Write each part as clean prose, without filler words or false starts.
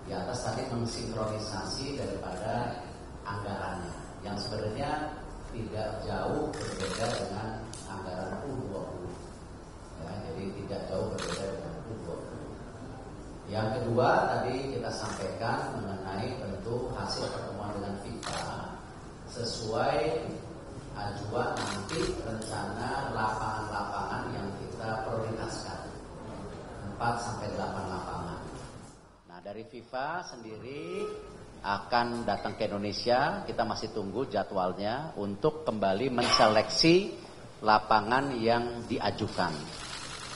Di atas tadi mensinkronisasi daripada anggarannya yang sebenarnya tidak jauh berbeda dengan anggaran U20. Ya, jadi tidak jauh berbeda dengan U20. Yang kedua tadi kita sampaikan mengenai tentu hasil pertemuan dengan FIFA sesuai ajuan nanti rencana lapangan-lapangan yang kita prioritaskan 4-8 lapangan. Nah dari FIFA sendiri akan datang ke Indonesia, kita masih tunggu jadwalnya untuk kembali menseleksi lapangan yang diajukan.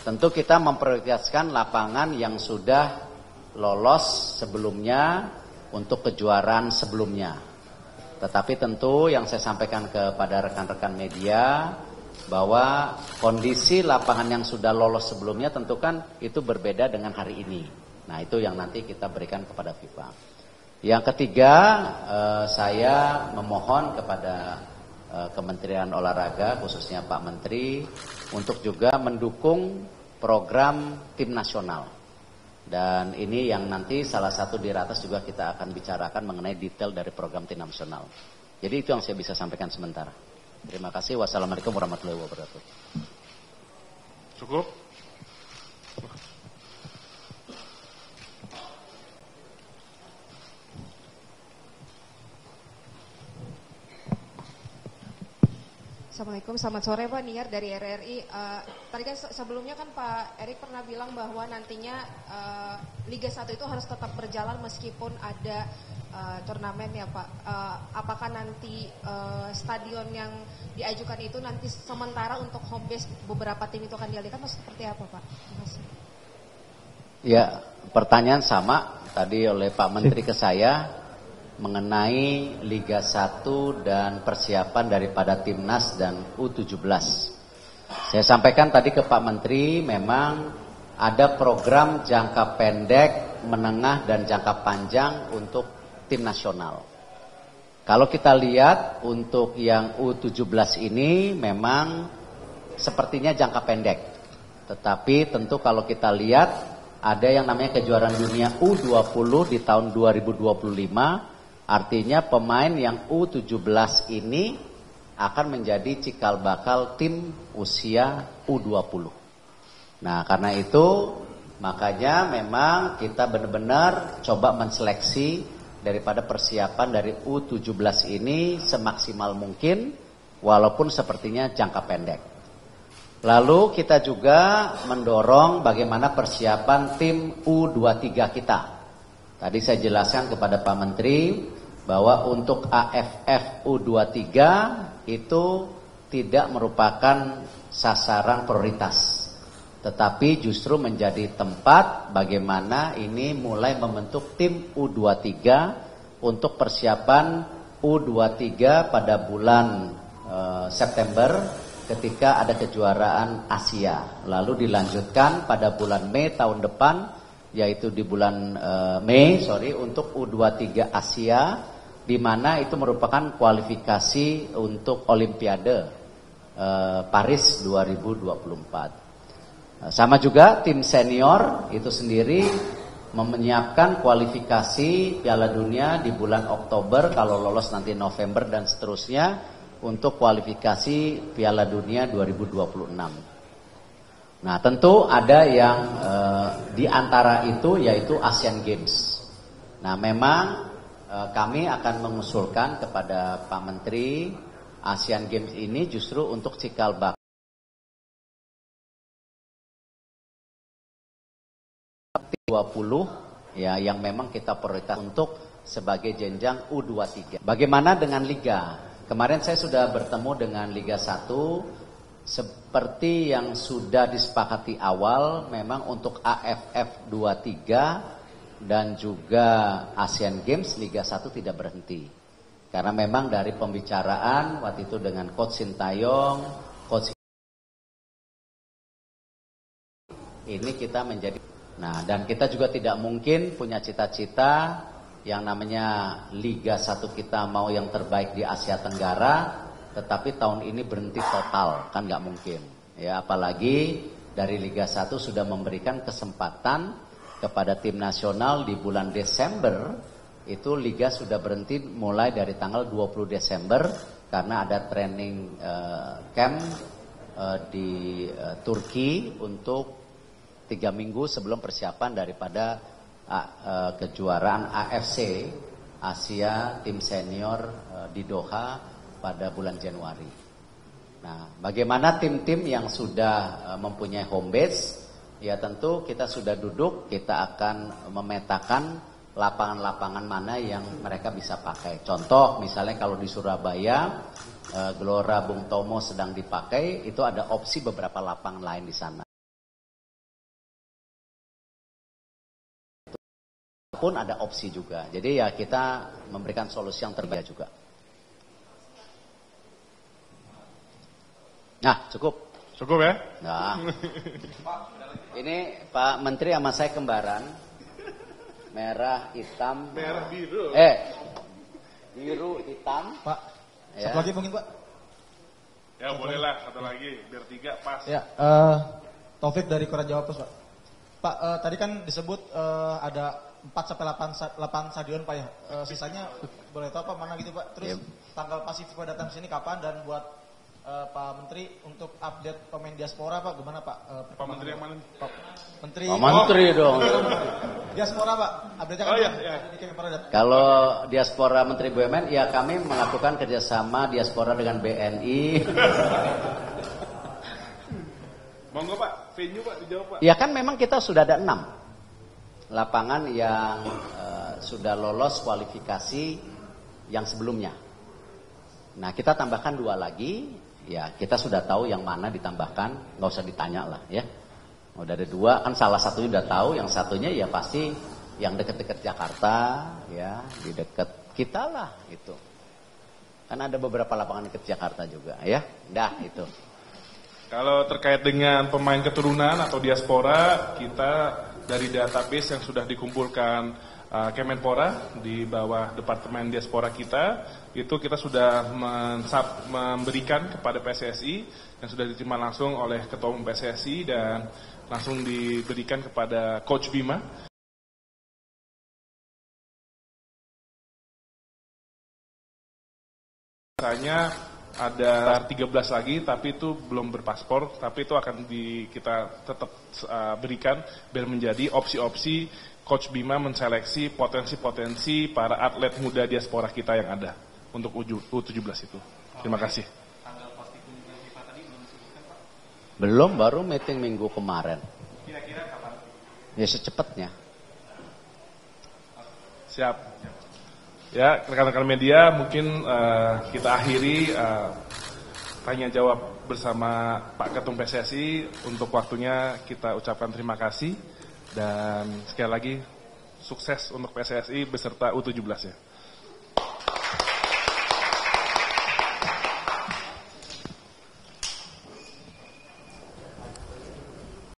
Tentu kita memprioritaskan lapangan yang sudah lolos sebelumnya untuk kejuaraan sebelumnya. Tetapi tentu yang saya sampaikan kepada rekan-rekan media bahwa kondisi lapangan yang sudah lolos sebelumnya tentu kan itu berbeda dengan hari ini. Nah itu yang nanti kita berikan kepada FIFA. Yang ketiga saya memohon kepada Kementerian Olahraga khususnya Pak Menteri untuk juga mendukung program tim nasional. Dan ini yang nanti salah satu di Ratas juga kita akan bicarakan mengenai detail dari program tim nasional. Jadi itu yang saya bisa sampaikan sementara. Terima kasih. Wassalamualaikum warahmatullahi wabarakatuh. Cukup. Assalamualaikum, selamat sore Pak, Niar dari RRI. Tadi kan sebelumnya kan Pak Erik pernah bilang bahwa nantinya Liga 1 itu harus tetap berjalan meskipun ada turnamen ya Pak. Apakah nanti stadion yang diajukan itu nanti sementara untuk home base beberapa tim itu akan dialihkan atau seperti apa Pak? Terima kasih. Ya, pertanyaan sama tadi oleh Pak Menteri ke saya mengenai Liga 1 dan persiapan daripada Timnas dan U17. Saya sampaikan tadi ke Pak Menteri memang ada program jangka pendek, menengah dan jangka panjang untuk tim nasional. Kalau kita lihat untuk yang U17 ini memang sepertinya jangka pendek. Tetapi tentu kalau kita lihat ada yang namanya kejuaraan dunia U20 di tahun 2025. Artinya pemain yang U17 ini akan menjadi cikal bakal tim usia U20. Nah karena itu makanya memang kita benar-benar coba menseleksi daripada persiapan dari U17 ini semaksimal mungkin walaupun sepertinya jangka pendek. Lalu kita juga mendorong bagaimana persiapan tim U23 kita. Tadi saya jelaskan kepada Pak Menteri bahwa untuk AFF U23 itu tidak merupakan sasaran prioritas. Tetapi justru menjadi tempat bagaimana ini mulai membentuk tim U23 untuk persiapan U23 pada bulan September ketika ada kejuaraan Asia. Lalu dilanjutkan pada bulan Mei tahun depan yaitu di bulan Mei untuk U23 Asia di mana itu merupakan kualifikasi untuk Olimpiade Paris 2024. Sama juga tim senior itu sendiri menyiapkan kualifikasi Piala Dunia di bulan Oktober kalau lolos nanti November dan seterusnya untuk kualifikasi Piala Dunia 2026. Nah tentu ada yang di antara itu yaitu Asian Games. Nah memang kami akan mengusulkan kepada Pak Menteri Asian Games ini justru untuk cikal bakal 20 ya yang memang kita prioritas untuk sebagai jenjang U23. Bagaimana dengan Liga? Kemarin saya sudah bertemu dengan Liga 1. Seperti yang sudah disepakati awal, memang untuk AFF 23 dan juga Asian Games Liga 1 tidak berhenti. Karena memang dari pembicaraan waktu itu dengan Coach Sintayong, Coach ini kita menjadi. Nah, dan kita juga tidak mungkin punya cita-cita yang namanya Liga 1 kita mau yang terbaik di Asia Tenggara, tetapi tahun ini berhenti total, kan nggak mungkin. Ya, apalagi dari Liga 1 sudah memberikan kesempatan kepada tim nasional di bulan Desember, itu liga sudah berhenti mulai dari tanggal 20 Desember karena ada training camp di Turki untuk 3 minggu sebelum persiapan daripada kejuaraan AFC Asia tim senior di Doha pada bulan Januari. Nah, bagaimana tim-tim yang sudah mempunyai home base? Ya tentu kita sudah duduk, kita akan memetakan lapangan-lapangan mana yang mereka bisa pakai. Contoh misalnya kalau di Surabaya Gelora Bung Tomo sedang dipakai, itu ada opsi beberapa lapangan lain di sana. Pun ada opsi juga. Jadi ya kita memberikan solusi yang terbaik juga. Nah, cukup. Cukup ya? Nah. Ini Pak Menteri sama saya kembaran. Merah, hitam. Merah, biru. Biru, hitam. Pak, Ya. satu lagi mungkin Pak. Ya bolehlah, satu lagi. Biar 3 pas. Ya, Taufik dari Koran Jawa Pos Pak. Pak, tadi kan disebut ada 4 sampai 8 stadion Pak ya. Sisanya boleh tahu Pak mana gitu Pak. Terus tanggal pasti FIFA datang sini kapan, dan buat Pak Menteri untuk update pemain diaspora Pak gimana Pak? Pak Menteri yang mana? Pak Menteri. Pak Menteri dong. Diaspora Pak, update-nya kan. Oh, iya. Ini kayak Pak Radat. Kalau diaspora Menteri BUMN, ya kami melakukan kerjasama diaspora dengan BNI. Monggo Pak, venue Pak dijawab Pak. Ya kan memang kita sudah ada 6 lapangan yang sudah lolos kualifikasi yang sebelumnya. Nah kita tambahkan 2 lagi, ya kita sudah tahu yang mana ditambahkan, nggak usah ditanya lah ya. Udah ada 2, kan salah satunya udah tahu, yang satunya ya pasti yang deket-deket Jakarta, ya di deket kita lah itu. Kan ada beberapa lapangan deket Jakarta juga ya, dah itu. Kalau terkait dengan pemain keturunan atau diaspora, kita dari database yang sudah dikumpulkan Kemenpora di bawah Departemen Diaspora kita, itu kita sudah memberikan kepada PSSI yang sudah diterima langsung oleh Ketua Umum PSSI dan langsung diberikan kepada Coach Bima. Misalnya ada 13 lagi, tapi itu belum berpaspor, tapi itu akan kita tetap berikan biar menjadi opsi-opsi Coach Bima menseleksi potensi-potensi para atlet muda diaspora kita yang ada untuk U17 itu. Terima kasih. Belum, baru meeting minggu kemarin. Kira-kira kapan? Ya secepatnya. Siap. Ya, rekan-rekan media, mungkin kita akhiri tanya jawab bersama Pak Ketum PSSI. Untuk waktunya kita ucapkan terima kasih dan sekali lagi sukses untuk PSSI beserta U17 ya.